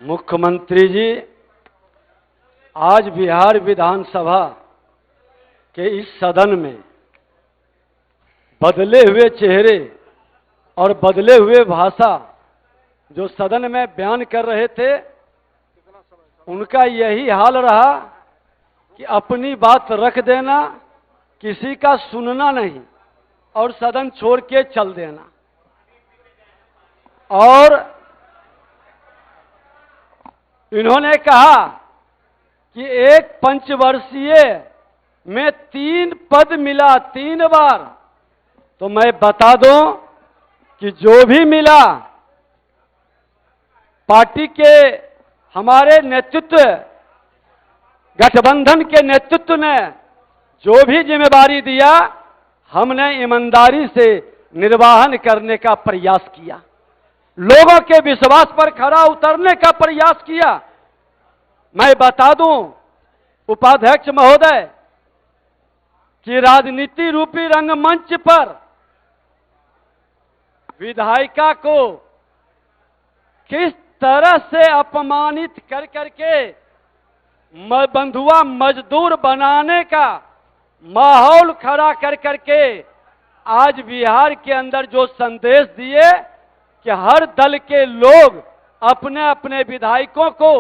मुख्यमंत्री जी, आज बिहार विधानसभा के इस सदन में बदले हुए चेहरे और बदले हुए भाषा जो सदन में बयान कर रहे थे, उनका यही हाल रहा कि अपनी बात रख देना, किसी का सुनना नहीं और सदन छोड़ के चल देना। और इन्होंने कहा कि एक पंचवर्षीय में 3 पद मिला 3 बार। तो मैं बता दूं कि जो भी मिला, पार्टी के हमारे नेतृत्व, गठबंधन के नेतृत्व ने जो भी जिम्मेदारी दिया, हमने ईमानदारी से निर्वहन करने का प्रयास किया, लोगों के विश्वास पर खरा उतरने का प्रयास किया। मैं बता दूं उपाध्यक्ष महोदय कि राजनीति रूपी रंगमंच पर विधायिका को किस तरह से अपमानित कर करके बंधुआ मजदूर बनाने का माहौल खड़ा कर करके आज बिहार के अंदर जो संदेश दिए कि हर दल के लोग अपने अपने विधायकों को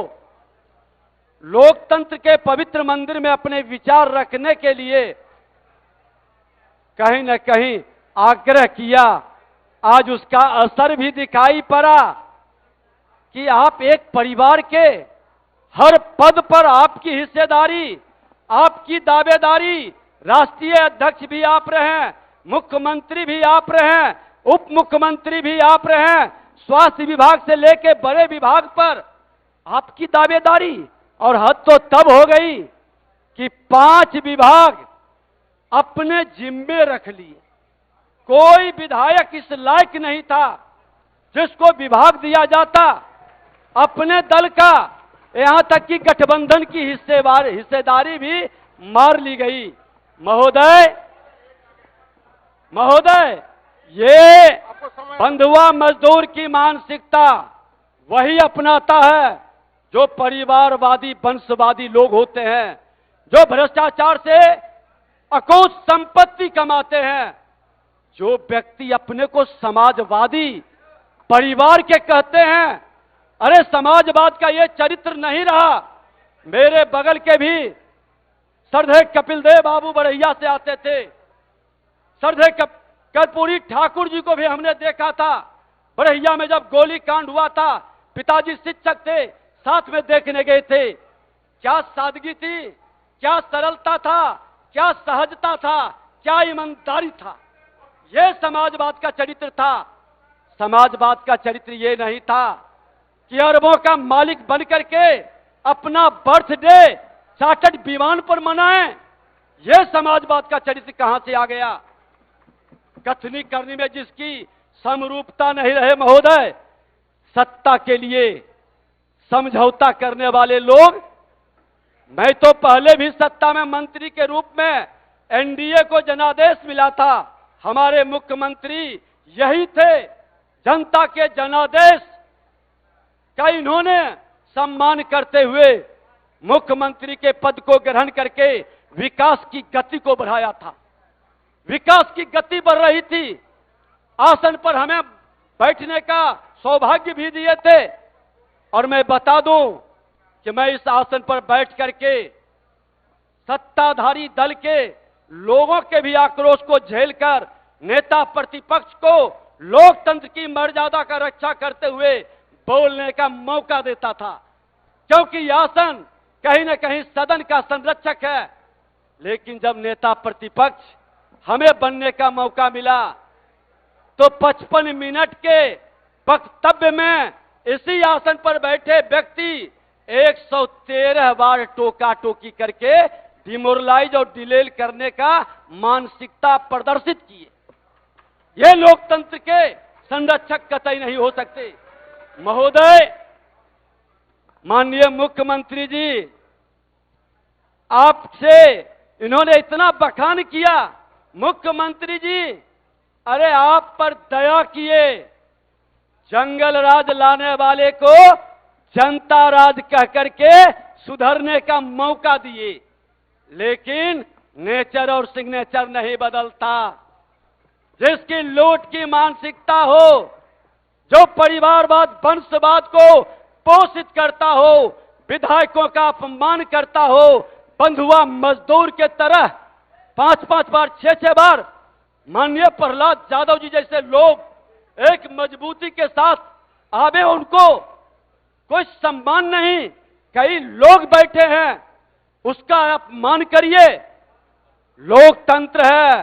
लोकतंत्र के पवित्र मंदिर में अपने विचार रखने के लिए कहीं न कहीं आग्रह किया, आज उसका असर भी दिखाई पड़ा कि आप एक परिवार के हर पद पर आपकी हिस्सेदारी, आपकी दावेदारी, राष्ट्रीय अध्यक्ष भी आप रहे हैं, मुख्यमंत्री भी आप रहे हैं, उप मुख्यमंत्री भी आप रहे हैं, स्वास्थ्य विभाग से लेकर बड़े विभाग पर आपकी दावेदारी। और हद तो तब हो गई कि 5 विभाग अपने जिम्मे रख लिए। कोई विधायक इस लायक नहीं था जिसको विभाग दिया जाता अपने दल का। यहां तक कि गठबंधन की हिस्सेदारी भी मार ली गई। महोदय, ये बंधुआ मजदूर की मानसिकता वही अपनाता है जो परिवारवादी वंशवादी लोग होते हैं, जो भ्रष्टाचार से अकूत संपत्ति कमाते हैं। जो व्यक्ति अपने को समाजवादी परिवार के कहते हैं, अरे समाजवाद का ये चरित्र नहीं रहा। मेरे बगल के भी श्रद्धेय कपिल देव बाबू बड़हिया से आते थे, श्रद्धेय कर्पूरी ठाकुर जी को भी हमने देखा था बड़हिया में जब गोली कांड हुआ था। पिताजी शिक्षक थे, साथ में देखने गए थे। क्या सादगी थी, क्या सरलता था, क्या सहजता था, क्या ईमानदारी था। यह समाजवाद का चरित्र था। समाजवाद का चरित्र ये नहीं था कि अरबों का मालिक बन करके अपना बर्थडे चार्टर्ड विमान पर मनाएं। यह समाजवाद का चरित्र कहां से आ गया। कथनी करने में जिसकी समरूपता नहीं रहे महोदय, सत्ता के लिए समझौता करने वाले लोग। मैं तो पहले भी सत्ता में मंत्री के रूप में एनडीए को जनादेश मिला था, हमारे मुख्यमंत्री यही थे। जनता के जनादेश का इन्होंने सम्मान करते हुए मुख्यमंत्री के पद को ग्रहण करके विकास की गति को बढ़ाया था। विकास की गति बढ़ रही थी। आसन पर हमें बैठने का सौभाग्य भी दिए थे। और मैं बता दूं कि मैं इस आसन पर बैठ करके सत्ताधारी दल के लोगों के भी आक्रोश को झेलकर नेता प्रतिपक्ष को लोकतंत्र की मर्यादा का रक्षा करते हुए बोलने का मौका देता था। क्योंकि यह आसन कहीं न कहीं सदन का संरक्षक है। लेकिन जब नेता प्रतिपक्ष हमें बनने का मौका मिला तो 55 मिनट के वक्तव्य में इसी आसन पर बैठे व्यक्ति 113 बार टोका टोकी करके डिमोरलाइज और डिलेल करने का मानसिकता प्रदर्शित किए। ये लोकतंत्र के संरक्षक कतई नहीं हो सकते। महोदय, माननीय मुख्यमंत्री जी, आपसे इन्होंने इतना बखान किया। मुख्यमंत्री जी, अरे आप पर दया किए, जंगल राज लाने वाले को जनता राज कह करके सुधरने का मौका दिए, लेकिन नेचर और सिग्नेचर नहीं बदलता। जिसकी लूट की मानसिकता हो, जो परिवारवाद वंशवाद को पोषित करता हो, विधायकों का अपमान करता हो, बंधुआ मजदूर के तरह 5-5 बार 6-6 बार माननीय प्रहलाद यादव जी जैसे लोग एक मजबूती के साथ आवे, उनको कोई सम्मान नहीं। कई लोग बैठे हैं, उसका अपमान करिए। लोकतंत्र है,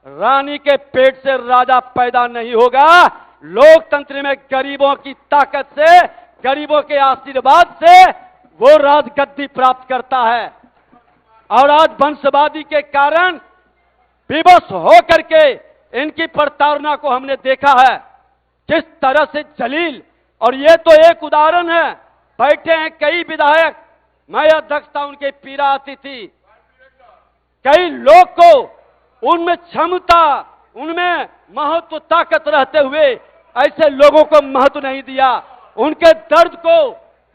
रानी के पेट से राजा पैदा नहीं होगा। लोकतंत्र में गरीबों की ताकत से, गरीबों के आशीर्वाद से वो राजगद्दी प्राप्त करता है। और आज वंशवादी के कारण विवश हो करके इनकी प्रताड़ना को हमने देखा है किस तरह से जलील। और ये तो एक उदाहरण है, बैठे हैं कई विधायक, मैं अध्यक्ष था, उनके पीड़ा आती थी। कई लोग को उनमें क्षमता, उनमें महत्व ताकत रहते हुए ऐसे लोगों को महत्व नहीं दिया। उनके दर्द को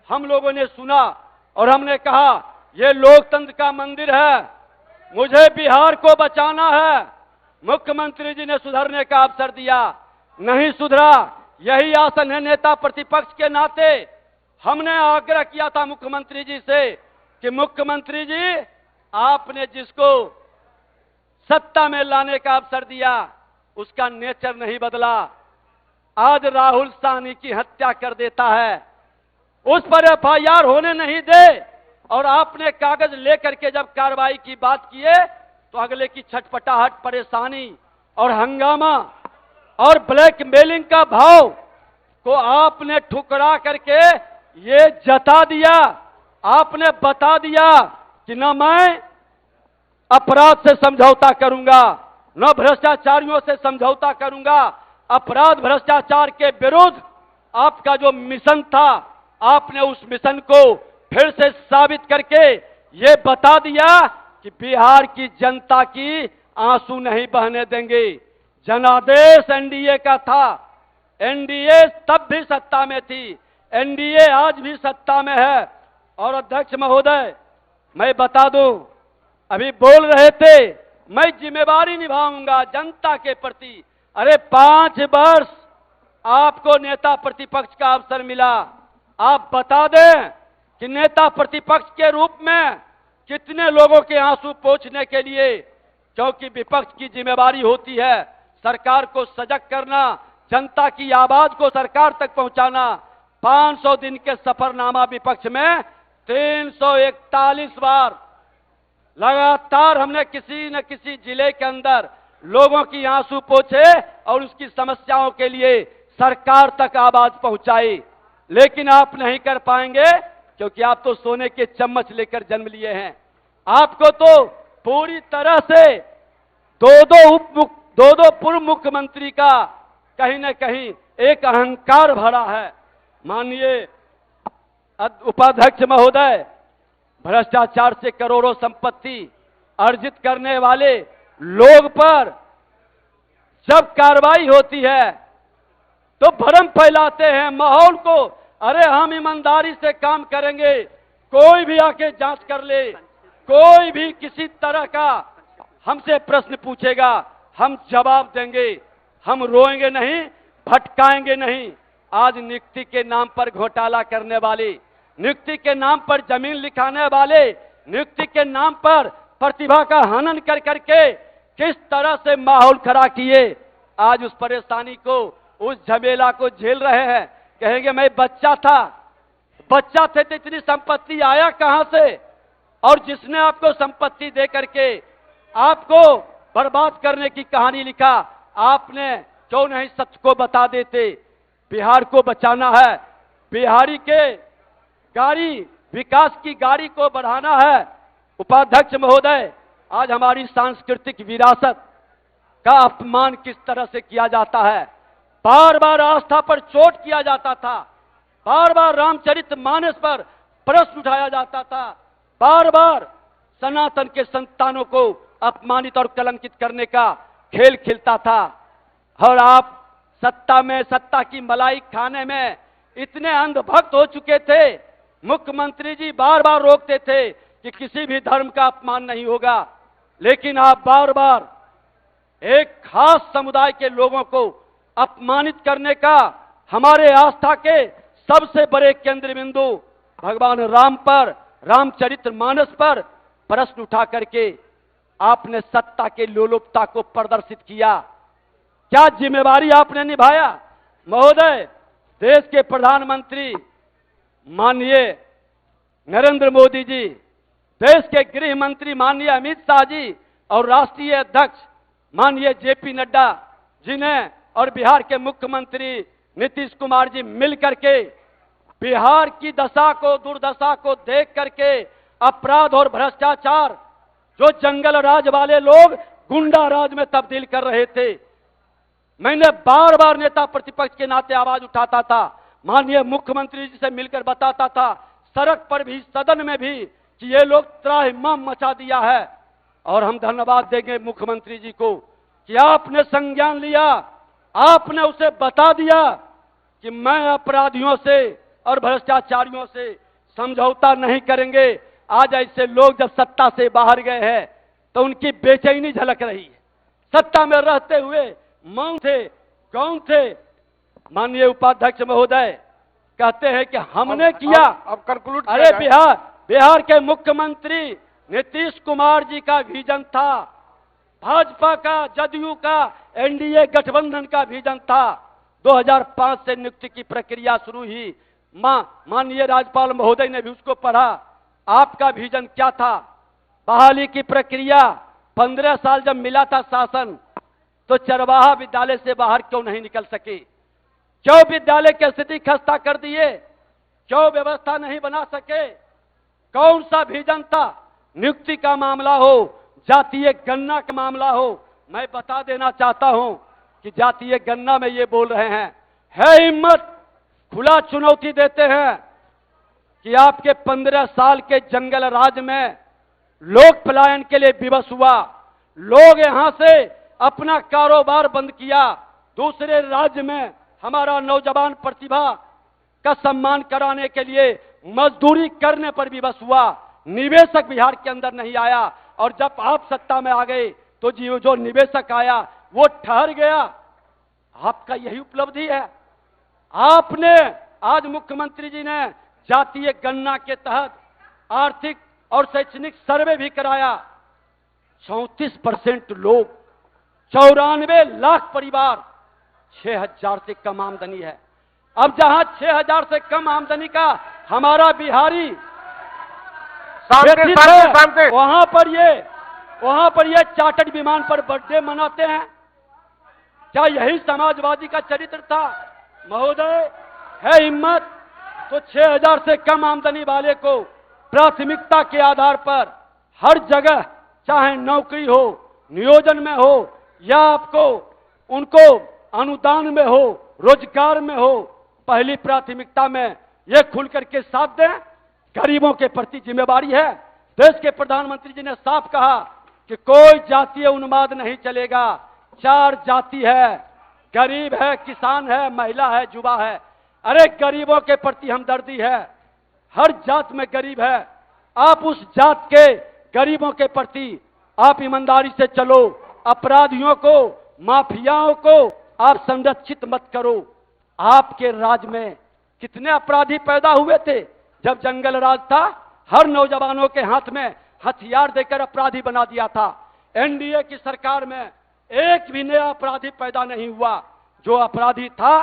हम लोगों ने सुना और हमने कहा ये लोकतंत्र का मंदिर है, मुझे बिहार को बचाना है। मुख्यमंत्री जी ने सुधरने का अवसर दिया, नहीं सुधरा। यही आसन है नेता प्रतिपक्ष के नाते हमने आग्रह किया था मुख्यमंत्री जी से कि मुख्यमंत्री जी, आपने जिसको सत्ता में लाने का अवसर दिया उसका नेचर नहीं बदला। आज राहुल साहनी की हत्या कर देता है, उस पर एफआईआर होने नहीं दे, और आपने कागज लेकर के जब कार्रवाई की बात किए तो अगले की छटपटाहट, परेशानी और हंगामा और ब्लैकमेलिंग का भाव को आपने ठुकरा करके ये जता दिया। आपने बता दिया कि न मैं अपराध से समझौता करूंगा, न भ्रष्टाचारियों से समझौता करूंगा। अपराध भ्रष्टाचार के विरुद्ध आपका जो मिशन था, आपने उस मिशन को फिर से साबित करके ये बता दिया कि बिहार की जनता की आंसू नहीं बहने देंगे। जनादेश एनडीए का था, एनडीए तब भी सत्ता में थी, एनडीए आज भी सत्ता में है। और अध्यक्ष महोदय, मैं बता दूं, अभी बोल रहे थे मैं जिम्मेवारी निभाऊंगा जनता के प्रति। अरे 5 वर्ष आपको नेता प्रतिपक्ष का अवसर मिला, आप बता दें कि नेता प्रतिपक्ष के रूप में कितने लोगों के आंसू पोंछने के लिए, क्योंकि विपक्ष की जिम्मेवारी होती है सरकार को सजग करना, जनता की आवाज को सरकार तक पहुंचाना। 500 दिन के सफरनामा विपक्ष में 341 बार लगातार हमने किसी न किसी जिले के अंदर लोगों की आंसू पोंछे और उसकी समस्याओं के लिए सरकार तक आवाज पहुंचाई। लेकिन आप नहीं कर पाएंगे, क्योंकि आप तो सोने के चम्मच लेकर जन्म लिए हैं। आपको तो पूरी तरह से दो पूर्व मुख्यमंत्री का कहीं न कहीं एक अहंकार भरा है। माननीय उपाध्यक्ष महोदय, भ्रष्टाचार से करोड़ों संपत्ति अर्जित करने वाले लोग पर जब कार्रवाई होती है तो भ्रम फैलाते हैं माहौल को। अरे हम ईमानदारी से काम करेंगे, कोई भी आके जांच कर ले, कोई भी किसी तरह का हमसे प्रश्न पूछेगा हम जवाब देंगे, हम रोएंगे नहीं, भटकाएंगे नहीं। आज नियुक्ति के नाम पर घोटाला करने वाले, नियुक्ति के नाम पर जमीन लिखाने वाले, नियुक्ति के नाम पर प्रतिभा का हनन कर करके किस तरह से माहौल खड़ा किए, आज उस परेशानी को, उस झमेला को झेल रहे हैं। कहेंगे मैं बच्चा थे तो इतनी संपत्ति आया कहां से? और जिसने आपको संपत्ति दे करके आपको बर्बाद करने की कहानी लिखा, आपने क्यों नहीं सच को बता देते? बिहार को बचाना है, बिहारी के गाड़ी, विकास की गाड़ी को बढ़ाना है। उपाध्यक्ष महोदय, आज हमारी सांस्कृतिक विरासत का अपमान किस तरह से किया जाता है। बार बार आस्था पर चोट किया जाता था, बार बार रामचरितमानस पर प्रश्न उठाया जाता था, बार बार सनातन के संतानों को अपमानित और कलंकित करने का खेल खेलता था। और आप सत्ता में, सत्ता की मलाई खाने में इतने अंधभक्त हो चुके थे। मुख्यमंत्री जी बार बार रोकते थे कि किसी भी धर्म का अपमान नहीं होगा, लेकिन आप बार बार एक खास समुदाय के लोगों को अपमानित करने का हमारे आस्था के सबसे बड़े केंद्र बिंदु भगवान राम पर, रामचरितमानस पर प्रश्न उठा करके आपने सत्ता के लोलुपता को प्रदर्शित किया। क्या जिम्मेवारी आपने निभाया? महोदय, देश के प्रधानमंत्री माननीय नरेंद्र मोदी जी, देश के गृह मंत्री माननीय अमित शाह जी और राष्ट्रीय अध्यक्ष माननीय जेपी नड्डा जिन्हें और बिहार के मुख्यमंत्री नीतीश कुमार जी मिलकर के बिहार की दशा को, दुर्दशा को देख करके अपराध और भ्रष्टाचार जो जंगल राज वाले लोग गुंडा राज में तब्दील कर रहे थे, मैंने बार बार नेता प्रतिपक्ष के नाते आवाज उठाता था, माननीय मुख्यमंत्री जी से मिलकर बताता था, सड़क पर भी, सदन में भी, कि ये लोग त्राहिमाम मचा दिया है। और हम धन्यवाद देंगे मुख्यमंत्री जी को कि आपने संज्ञान लिया, आपने उसे बता दिया कि मैं अपराधियों से और भ्रष्टाचारियों से समझौता नहीं करेंगे। आज ऐसे लोग जब सत्ता से बाहर गए हैं तो उनकी बेचैनी झलक रही है। सत्ता में रहते हुए मौन थे, गौण थे। माननीय उपाध्यक्ष महोदय कहते हैं कि हमने किया। अब कंक्लूड। अरे बिहार के मुख्यमंत्री नीतीश कुमार जी का विजन था, भाजपा का, जदयू का, एनडीए गठबंधन का विजन था। 2005 से नियुक्ति की प्रक्रिया शुरू हुई। माननीय राज्यपाल महोदय ने भी उसको पढ़ा। आपका विजन क्या था? बहाली की प्रक्रिया 15 साल जब मिला था शासन, तो चरवाहा विद्यालय से बाहर क्यों नहीं निकल सके? क्यों विद्यालय की स्थिति खस्ता कर दिए? क्यों व्यवस्था नहीं बना सके? कौन सा विजन था? नियुक्ति का मामला हो, जातीय गणना का मामला हो, मैं बता देना चाहता हूं कि जातीय गणना में ये बोल रहे हैं, है हिम्मत, खुला चुनौती देते हैं कि आपके 15 साल के जंगल राज में लोग पलायन के लिए विवश हुआ, लोग यहां से अपना कारोबार बंद किया, दूसरे राज्य में हमारा नौजवान प्रतिभा का सम्मान कराने के लिए मजदूरी करने पर विवश हुआ, निवेशक बिहार के अंदर नहीं आया। और जब आप सत्ता में आ गए तो जो निवेशक आया वो ठहर गया। आपका यही उपलब्धि है। आपने आज मुख्यमंत्री जी ने जातीय गणना के तहत आर्थिक और शैक्षणिक सर्वे भी कराया। 34% लोग, 94 लाख परिवार, 6,000 से कम आमदनी है। अब जहां 6,000 से कम आमदनी का हमारा बिहारी शांति। वहां पर ये चार्टर्ड विमान पर बर्थडे मनाते हैं। क्या यही समाजवादी का चरित्र था? महोदय, है हिम्मत तो 6,000 से कम आमदनी वाले को प्राथमिकता के आधार पर हर जगह, चाहे नौकरी हो, नियोजन में हो, या आपको उनको अनुदान में हो, रोजगार में हो, पहली प्राथमिकता में ये खुल करके साथ दें। गरीबों के प्रति जिम्मेवारी है। देश के प्रधानमंत्री जी ने साफ कहा कि कोई जातीय उन्माद नहीं चलेगा। 4 जाति है, गरीब है, किसान है, महिला है, युवा है। अरे गरीबों के प्रति हमदर्दी है, हर जात में गरीब है। आप उस जात के गरीबों के प्रति आप ईमानदारी से चलो। अपराधियों को, माफियाओं को आप संरक्षित मत करो। आपके राज में कितने अपराधी पैदा हुए थे जब जंगल राज था? हर नौजवानों के हाथ में हथियार देकर अपराधी बना दिया था। एनडीए की सरकार में एक भी नया अपराधी पैदा नहीं हुआ। जो अपराधी था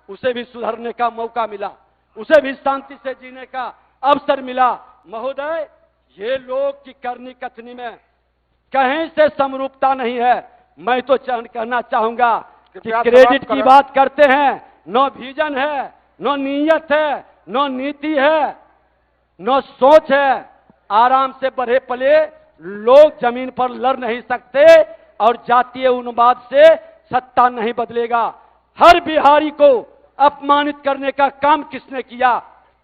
उसे भी सुधरने का मौका मिला, उसे भी शांति से जीने का अवसर मिला। महोदय, ये लोग की करनी कथनी में कहीं से समरूपता नहीं है। मैं तो कहना चाहूंगा कि क्रेडिट की बात करते हैं, नो विजन है, नो नीयत है, नो नीति है, नो सोच है। आराम से बढ़े पले लोग जमीन पर लड़ नहीं सकते और जातीय उन्माद से सत्ता नहीं बदलेगा। हर बिहारी को अपमानित करने का काम किसने किया?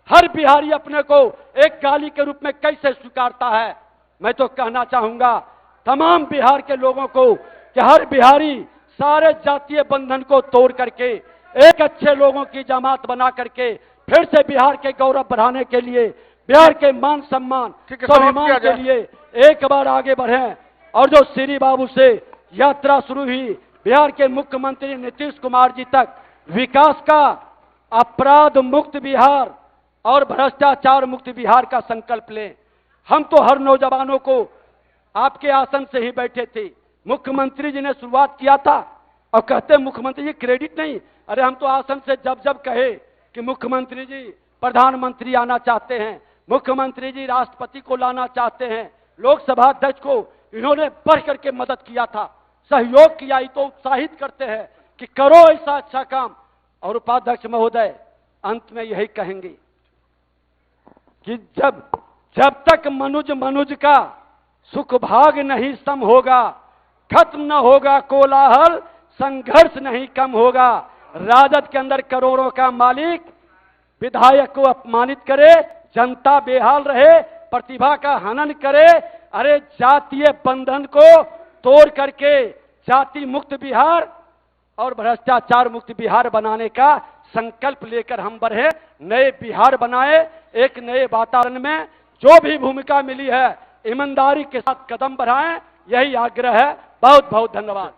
हर बिहारी अपने को एक गाली के रूप में कैसे स्वीकारता है? मैं तो कहना चाहूंगा तमाम बिहार के लोगों को कि हर बिहारी सारे जातीय बंधन को तोड़ करके एक अच्छे लोगों की जमात बना करके फिर से बिहार के गौरव बढ़ाने के लिए, बिहार के मान सम्मान स्वाभिमान के लिए एक बार आगे बढ़ें। और जो श्री बाबू से यात्रा शुरू हुई बिहार के मुख्यमंत्री नीतीश कुमार जी तक, विकास का, अपराध मुक्त बिहार और भ्रष्टाचार मुक्त बिहार का संकल्प लें। हम तो हर नौजवानों को आपके आसन से ही बैठे थे, मुख्यमंत्री जी ने शुरुआत किया था और कहते मुख्यमंत्री जी क्रेडिट नहीं, अरे हम तो आसन से जब जब कहे कि मुख्यमंत्री जी प्रधानमंत्री आना चाहते हैं, मुख्यमंत्री जी राष्ट्रपति को लाना चाहते हैं, लोकसभा अध्यक्ष को इन्होंने बढ़ करके मदद किया था, सहयोग किया, तो उत्साहित करते हैं कि करो ऐसा अच्छा काम। और उपाध्यक्ष महोदय अंत में यही कहेंगे कि जब तक मनुज का सुख भाग नहीं सम होगा, खत्म न होगा कोलाहल, संघर्ष नहीं कम होगा। राजद के अंदर करोड़ों का मालिक विधायक को अपमानित करे, जनता बेहाल रहे, प्रतिभा का हनन करे, अरे जातीय बंधन को तोड़ करके जाति मुक्त बिहार और भ्रष्टाचार मुक्त बिहार बनाने का संकल्प लेकर हम बढ़े, नए बिहार बनाए, एक नए वातावरण में जो भी भूमिका मिली है ईमानदारी के साथ कदम बढ़ाएं, यही आग्रह है। बहुत बहुत धन्यवाद।